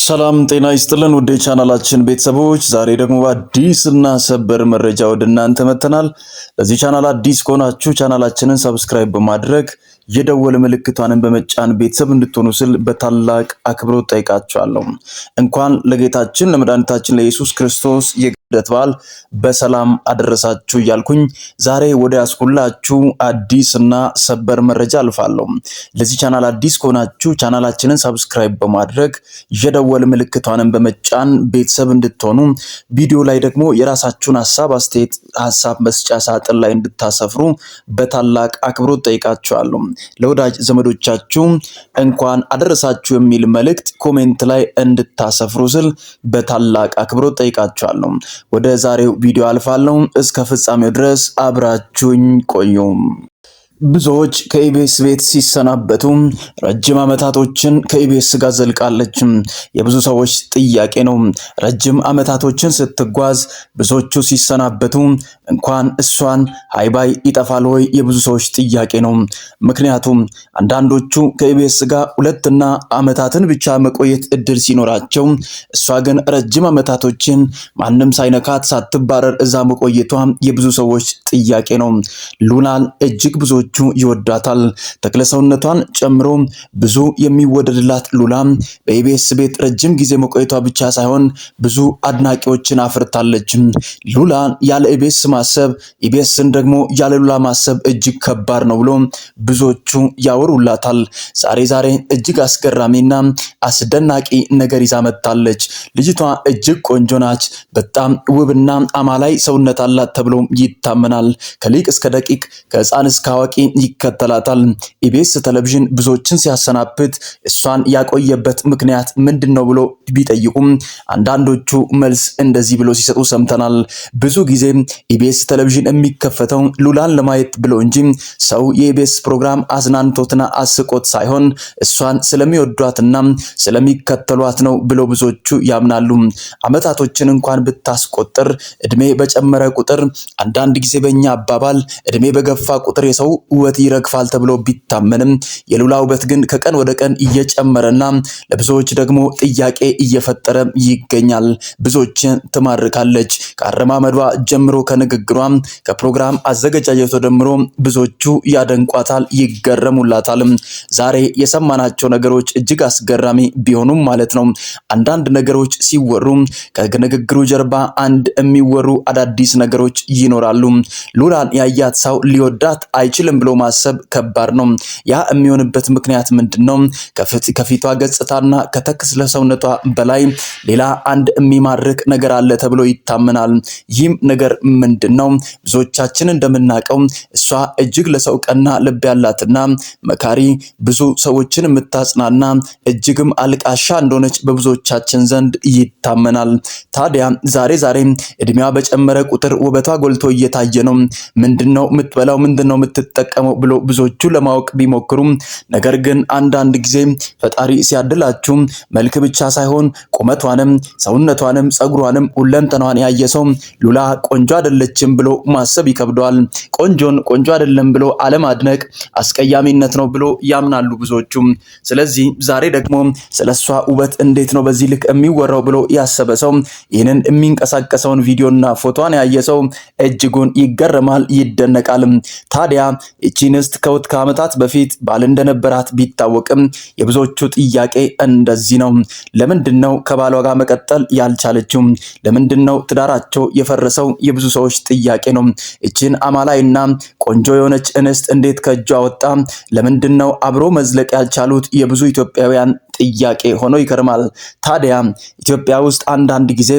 ሰላም ጤና ይስጥልን ውድ ቻናላችን ቤተሰቦች፣ ዛሬ ደግሞ አዲስና ሰበር መረጃ ወደ እናንተ መተናል። ለዚህ ቻናል አዲስ ከሆናችሁ ቻናላችንን ሰብስክራይብ በማድረግ የደወል ምልክቷን በመጫን ቤተሰብ እንድትሆኑ ስል በታላቅ አክብሮት ጠይቃችኋለሁ። እንኳን ለጌታችን ለመድኃኒታችን ለኢየሱስ ክርስቶስ የልደት በዓል በሰላም አደረሳችሁ እያልኩኝ ዛሬ ወደ ያስኩላችሁ አዲስና ሰበር መረጃ አልፋለሁ። ለዚህ ቻናል አዲስ ከሆናችሁ ቻናላችንን ሰብስክራይብ በማድረግ የደወል ምልክቷን በመጫን ቤተሰብ እንድትሆኑ፣ ቪዲዮ ላይ ደግሞ የራሳችሁን ሐሳብ ሐሳብ መስጫ ሳጥን ላይ እንድታሰፍሩ በታላቅ አክብሮት ጠይቃችኋለሁ። ለወዳጅ ዘመዶቻችሁ እንኳን አደረሳችሁ የሚል መልእክት ኮሜንት ላይ እንድታሰፍሩ ስል በታላቅ አክብሮት ጠይቃችኋለሁ። ወደ ዛሬው ቪዲዮ አልፋለሁ። እስከ ፍጻሜው ድረስ አብራችሁኝ ቆዩ። ብዙዎች ከኢቢኤስ ቤት ሲሰናበቱ ረጅም ዓመታቶችን ከኢቢኤስ ጋር ዘልቃለች። የብዙ ሰዎች ጥያቄ ነው። ረጅም ዓመታቶችን ስትጓዝ ብዙዎቹ ሲሰናበቱ እንኳን እሷን ሃይባይ ይጠፋል ወይ የብዙ ሰዎች ጥያቄ ነው። ምክንያቱም አንዳንዶቹ ከኢቢኤስ ጋር 2 ዓመታትን ብቻ መቆየት እድል ሲኖራቸው፣ እሷ ግን ረጅም ዓመታቶችን ማንም ሳይነካት ሳትባረር እዛ መቆየቷ የብዙ ሰዎች ጥያቄ ነው። ሉላን እጅግ ብዙ ይወዳታል። ተክለሰውነቷን ጨምሮ ብዙ የሚወደድላት ሉላ በኢቢኤስ ቤት ረጅም ጊዜ መቆየቷ ብቻ ሳይሆን ብዙ አድናቂዎችን አፍርታለች። ሉላ ያለ ኢቢኤስ ማሰብ፣ ኢቢኤስን ደግሞ ያለ ሉላ ማሰብ እጅግ ከባድ ነው ብሎ ብዙዎቹ ያወሩላታል። ዛሬ እጅግ አስገራሚና አስደናቂ ነገር ይዛ መጥታለች። ልጅቷ እጅግ ቆንጆ ናች። በጣም ውብና አማላይ ሰውነት አላት ተብሎ ይታመናል። ከሊቅ እስከ ደቂቅ ከህፃን እስከ አዋቂ ይከተላታል። ኢቢኤስ ቴሌቪዥን ብዙዎችን ሲያሰናብት እሷን ያቆየበት ምክንያት ምንድነው ብሎ ቢጠይቁም አንዳንዶቹ መልስ እንደዚህ ብሎ ሲሰጡ ሰምተናል። ብዙ ጊዜ ኢቢኤስ ቴሌቪዥን የሚከፈተው ሉላን ለማየት ብሎ እንጂ ሰው የኢቢኤስ ፕሮግራም አዝናንቶትና አስቆት ሳይሆን እሷን ስለሚወዷትና ስለሚከተሏት ነው ብሎ ብዙዎቹ ያምናሉ። ዓመታቶችን እንኳን ብታስቆጥር እድሜ በጨመረ ቁጥር፣ አንዳንድ ጊዜ በእኛ አባባል እድሜ በገፋ ቁጥር የሰው ውበት ይረግፋል ተብሎ ቢታመንም የሉላ ውበት ግን ከቀን ወደ ቀን እየጨመረና ለብዙዎች ደግሞ ጥያቄ እየፈጠረ ይገኛል። ብዙዎችን ትማርካለች። ከአረማመዷ ጀምሮ፣ ከንግግሯ፣ ከፕሮግራም አዘገጃጀቷ ጀምሮ ብዙዎቹ ያደንቋታል፣ ይገረሙላታል። ዛሬ የሰማናቸው ነገሮች እጅግ አስገራሚ ቢሆኑም ማለት ነው፣ አንዳንድ ነገሮች ሲወሩ ከንግግሩ ጀርባ አንድ የሚወሩ አዳዲስ ነገሮች ይኖራሉ። ሉላን ያያት ሰው ሊወዳት አይችልም ብሎ ማሰብ ከባድ ነው። ያ የሚሆንበት ምክንያት ምንድነው? ከፊቷ ገጽታና ከተክለ ሰውነቷ በላይ ሌላ አንድ የሚማርክ ነገር አለ ተብሎ ይታመናል። ይህም ነገር ምንድነው? ብዙዎቻችን እንደምናውቀው እሷ እጅግ ለሰው ቀና ልብ ያላትና መካሪ፣ ብዙ ሰዎችን የምታጽናና እጅግም አልቃሻ እንደሆነች በብዙዎቻችን ዘንድ ይታመናል። ታዲያ ዛሬ እድሜዋ በጨመረ ቁጥር ውበቷ ጎልቶ እየታየ ነው። ምንድነው የምትበላው? ምንድነው የምትጠቀመው ብሎ ብዙዎቹ ለማወቅ ቢሞክሩም፣ ነገር ግን አንዳንድ ጊዜ ፈጣሪ ሲያድላችሁ መልክ ብቻ ሳይሆን ቁመቷንም፣ ሰውነቷንም፣ ጸጉሯንም ሁለንተናዋን ያየ ሰው ሉላ ቆንጆ አይደለችም ብሎ ማሰብ ይከብደዋል። ቆንጆን ቆንጆ አይደለም ብሎ አለማድነቅ አስቀያሚነት ነው ብሎ ያምናሉ ብዙዎቹ። ስለዚህ ዛሬ ደግሞ ስለሷ ውበት እንዴት ነው በዚህ ልክ የሚወራው ብሎ ያሰበ ሰው ይህንን የሚንቀሳቀሰውን ቪዲዮና ፎቶዋን ያየ ሰው እጅጉን ይገረማል፣ ይደነቃል። ታዲያ እቺ እንስት ከዓመታት በፊት ባል እንደነበራት ቢታወቅም የብዙዎቹ ጥያቄ እንደዚህ ነው። ለምንድነው ከባሏ ጋር መቀጠል ያልቻለችው? ለምንድነው ትዳራቸው የፈረሰው? የብዙ ሰዎች ጥያቄ ነው። እቺን አማላይና ቆንጆ የሆነች እንስት እንዴት ከእጇ ወጣ? ለምንድነው አብሮ መዝለቅ ያልቻሉት? የብዙ ኢትዮጵያውያን ጥያቄ ሆኖ ይከርማል። ታዲያ ኢትዮጵያ ውስጥ አንዳንድ ጊዜ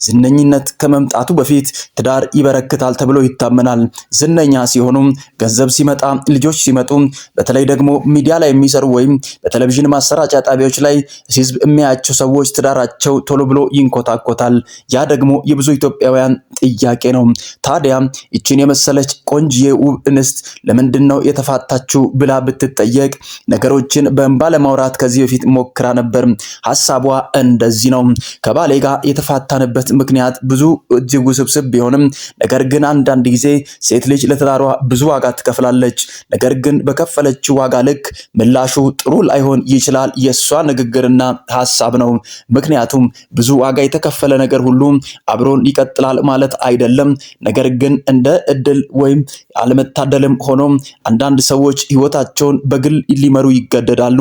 ዝነኝነት ከመምጣቱ በፊት ትዳር ይበረክታል ተብሎ ይታመናል። ዝነኛ ሲሆኑ፣ ገንዘብ ሲመጣ፣ ልጆች ሲመጡ፣ በተለይ ደግሞ ሚዲያ ላይ የሚሰሩ ወይም በቴሌቪዥን ማሰራጫ ጣቢያዎች ላይ ህዝብ የሚያያቸው ሰዎች ትዳራቸው ቶሎ ብሎ ይንኮታኮታል። ያ ደግሞ የብዙ ኢትዮጵያውያን ጥያቄ ነው። ታዲያ ይችን የመሰለች ቆንጆ ውብ እንስት ለምንድነው የተፋታችው ብላ ብትጠየቅ ነገሮችን በእንባ ለማውራት ከዚህ በፊት ሞክራ ነበር። ሐሳቧ እንደዚህ ነው። ከባሌ ጋር የተፋታንበት ምክንያት ብዙ እጅግ ውስብስብ ቢሆንም ነገር ግን አንዳንድ ጊዜ ሴት ልጅ ለትዳሯ ብዙ ዋጋ ትከፍላለች። ነገር ግን በከፈለችው ዋጋ ልክ ምላሹ ጥሩ ላይሆን ይችላል የሷ ንግግርና ሐሳብ ነው። ምክንያቱም ብዙ ዋጋ የተከፈለ ነገር ሁሉ አብሮን ይቀጥላል ማለት አይደለም። ነገር ግን እንደ እድል ወይም አለመታደልም ሆኖ አንዳንድ ሰዎች ህይወታቸውን በግል ሊመሩ ይገደዳሉ።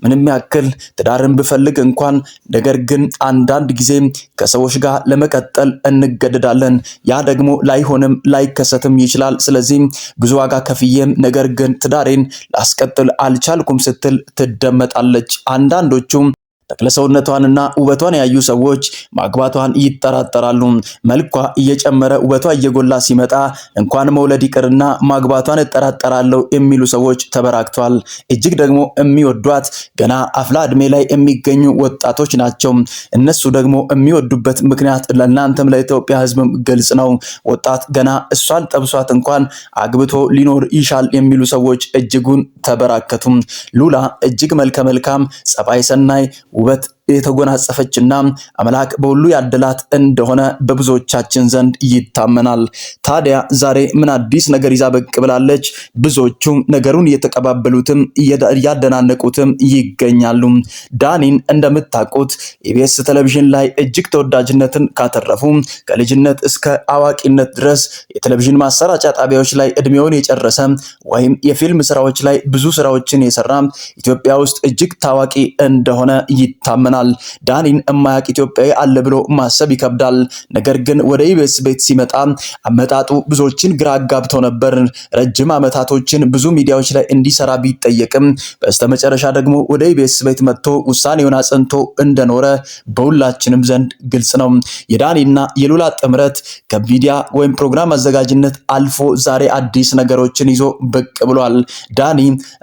ምንም ያክል ትዳርን ብፈልግ እንኳን ነገር ግን አንዳንድ ጊዜ ከሰዎች ጋር ለመቀጠል እንገደዳለን። ያ ደግሞ ላይሆንም ላይከሰትም ይችላል። ስለዚህ ብዙ ዋጋ ከፍዬም ነገር ግን ትዳሬን ላስቀጥል አልቻልኩም ስትል ትደመጣለች። አንዳንዶቹም ተክለሰውነቷንና ውበቷን ያዩ ሰዎች ማግባቷን ይጠራጠራሉ። መልኳ እየጨመረ ውበቷ እየጎላ ሲመጣ እንኳን መውለድ ይቅርና ማግባቷን እጠራጠራለሁ የሚሉ ሰዎች ተበራክተዋል። እጅግ ደግሞ የሚወዷት ገና አፍላ እድሜ ላይ የሚገኙ ወጣቶች ናቸው። እነሱ ደግሞ የሚወዱበት ምክንያት ለእናንተም ለኢትዮጵያ ሕዝብም ግልጽ ነው። ወጣት ገና እሷን ጠብሷት እንኳን አግብቶ ሊኖር ይሻል የሚሉ ሰዎች እጅጉን ተበራከቱም። ሉላ እጅግ መልከ መልካም ጸባይ ሰናይ ውበት የተጎናጸፈችና አምላክ በሁሉ ያደላት እንደሆነ በብዙዎቻችን ዘንድ ይታመናል። ታዲያ ዛሬ ምን አዲስ ነገር ይዛ ብቅ ብላለች? ብዙዎቹ ነገሩን እየተቀባበሉትም እያደናነቁትም ይገኛሉ። ዳኒን እንደምታውቁት ኢቢኤስ ቴሌቪዥን ላይ እጅግ ተወዳጅነትን ካተረፉ ከልጅነት እስከ አዋቂነት ድረስ የቴሌቪዥን ማሰራጫ ጣቢያዎች ላይ እድሜውን የጨረሰ ወይም የፊልም ስራዎች ላይ ብዙ ስራዎችን የሰራ ኢትዮጵያ ውስጥ እጅግ ታዋቂ እንደሆነ ይታመናል። ዳኒን የማያውቅ ኢትዮጵያዊ አለ ብሎ ማሰብ ይከብዳል። ነገር ግን ወደ ኢቢኤስ ቤት ሲመጣ አመጣጡ ብዙዎችን ግራ አጋብቶ ነበር። ረጅም ዓመታቶችን ብዙ ሚዲያዎች ላይ እንዲሰራ ቢጠየቅም በስተመጨረሻ ደግሞ ወደ ኢቢኤስ ቤት መጥቶ ውሳኔውን አጽንቶ እንደኖረ በሁላችንም ዘንድ ግልጽ ነው። የዳኒና የሉላ ጥምረት ከሚዲያ ወይም ፕሮግራም አዘጋጅነት አልፎ ዛሬ አዲስ ነገሮችን ይዞ ብቅ ብሏል። ዳኒ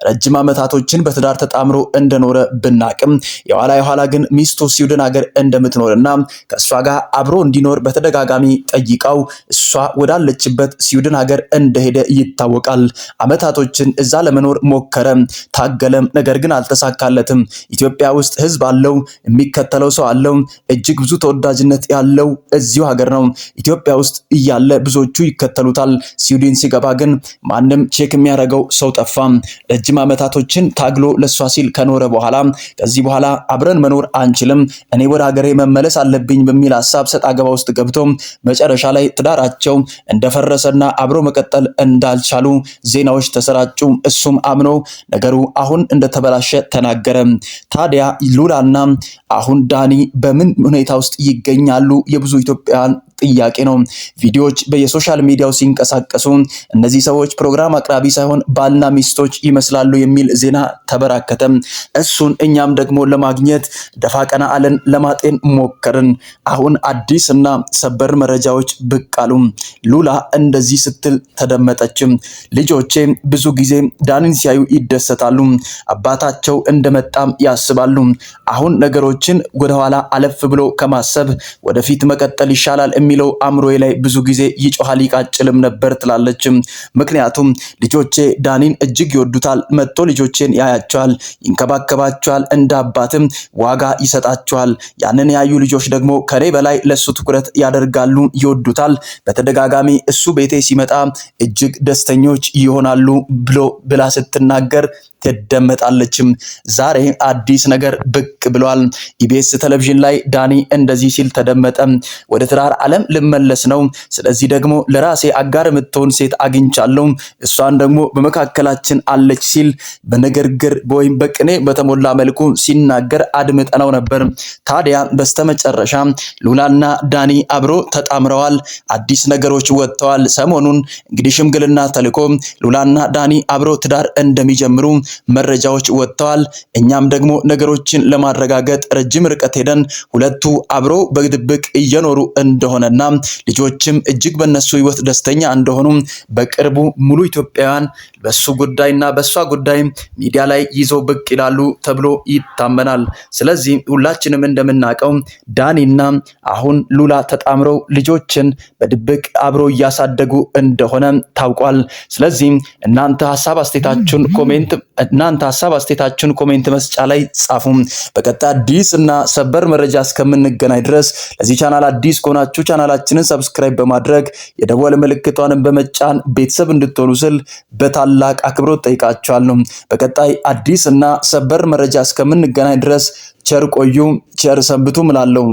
ረጅም ዓመታቶችን በትዳር ተጣምሮ እንደኖረ ብናቅም የኋላ ግን ሚስቱ ስዊድን ሀገር እንደምትኖርና ከእሷ ጋር አብሮ እንዲኖር በተደጋጋሚ ጠይቃው እሷ ወዳለችበት ስዊድን ሀገር እንደሄደ ይታወቃል። ዓመታቶችን እዛ ለመኖር ሞከረ፣ ታገለም፣ ነገር ግን አልተሳካለትም። ኢትዮጵያ ውስጥ ህዝብ አለው፣ የሚከተለው ሰው አለው፣ እጅግ ብዙ ተወዳጅነት ያለው እዚሁ ሀገር ነው። ኢትዮጵያ ውስጥ እያለ ብዙዎቹ ይከተሉታል። ስዊድን ሲገባ ግን ማንም ቼክ የሚያደርገው ሰው ጠፋ። ረጅም ዓመታቶችን ታግሎ ለሷ ሲል ከኖረ በኋላ ከዚህ በኋላ አብረን መኖር አንችልም፣ እኔ ወደ ሀገሬ መመለስ አለብኝ በሚል ሐሳብ ሰጣ ገባ ውስጥ ገብቶ መጨረሻ ላይ ትዳራቸው እንደፈረሰና አብሮ መቀጠል እንዳልቻሉ ዜናዎች ተሰራጩ። እሱም አምኖ ነገሩ አሁን እንደተበላሸ ተናገረ። ታዲያ ሉላና አሁን ዳኒ በምን ሁኔታ ውስጥ ይገኛሉ? የብዙ ኢትዮጵያውያን ጥያቄ ነው። ቪዲዮዎች በየሶሻል ሚዲያው ሲንቀሳቀሱ እነዚህ ሰዎች ፕሮግራም አቅራቢ ሳይሆን ባልና ሚስቶች ይመስላሉ የሚል ዜና ተበራከተ። እሱን እኛም ደግሞ ለማግኘት ደፋ ቀና አለን፣ ለማጤን ሞከርን። አሁን አዲስ እና ሰበር መረጃዎች ብቅ አሉ። ሉላ እንደዚህ ስትል ተደመጠች። ልጆቼ ብዙ ጊዜ ዳኒን ሲያዩ ይደሰታሉ፣ አባታቸው እንደመጣም ያስባሉ። አሁን ነገሮችን ወደኋላ አለፍ ብሎ ከማሰብ ወደፊት መቀጠል ይሻላል የሚለው አእምሮዬ ላይ ብዙ ጊዜ ይጮሃል ይቃጭልም ነበር ትላለች። ምክንያቱም ልጆቼ ዳኒን እጅግ ይወዱታል፣ መጥቶ ልጆቼን ያያቸዋል፣ ይንከባከባቸዋል፣ እንደ አባትም ዋጋ ይሰጣቸዋል። ያንን ያዩ ልጆች ደግሞ ከኔ በላይ ለሱ ትኩረት ያደርጋሉ፣ ይወዱታል። በተደጋጋሚ እሱ ቤቴ ሲመጣ እጅግ ደስተኞች ይሆናሉ ብላ ስትናገር ትደመጣለችም። ዛሬ አዲስ ነገር ብቅ ብሏል። ኢቢኤስ ቴሌቪዥን ላይ ዳኒ እንደዚህ ሲል ተደመጠ። ወደ ትዳር ዓለም ልመለስ ነው። ስለዚህ ደግሞ ለራሴ አጋር የምትሆን ሴት አግኝቻለሁ፣ እሷን ደግሞ በመካከላችን አለች ሲል በንግግር ወይም በቅኔ በተሞላ መልኩ ሲናገር አድምጠነው ነበር። ታዲያ በስተመጨረሻ ሉላና ዳኒ አብሮ ተጣምረዋል። አዲስ ነገሮች ወጥተዋል። ሰሞኑን እንግዲህ ሽምግልና ተልኮ ሉላና ዳኒ አብሮ ትዳር እንደሚጀምሩ መረጃዎች ወጥተዋል። እኛም ደግሞ ነገሮችን ለማረጋገጥ ረጅም ርቀት ሄደን ሁለቱ አብረው በድብቅ እየኖሩ እንደሆነና ልጆችም እጅግ በነሱ ህይወት ደስተኛ እንደሆኑ በቅርቡ ሙሉ ኢትዮጵያውያን በሱ ጉዳይና በሷ ጉዳይ ሚዲያ ላይ ይዘው ብቅ ይላሉ ተብሎ ይታመናል። ስለዚህ ሁላችንም እንደምናውቀው ዳኒና አሁን ሉላ ተጣምረው ልጆችን በድብቅ አብረው እያሳደጉ እንደሆነ ታውቋል። ስለዚህ እናንተ ሐሳብ አስተያየታችሁን ኮሜንት መስጫ ላይ ጻፉ። በቀጣይ አዲስ እና ሰበር መረጃ እስከምንገናኝ ድረስ ለዚህ ቻናል አዲስ ከሆናችሁ ቻናላችንን ሰብስክራይብ በማድረግ የደወል ምልክቷን በመጫን ቤተሰብ እንድትሆኑ ስል በታላቅ አክብሮት ጠይቃችኋለሁ። በቀጣይ አዲስ እና ሰበር መረጃ እስከምንገናኝ ድረስ ቸር ቆዩ፣ ቸር ሰንብቱ እላለሁ።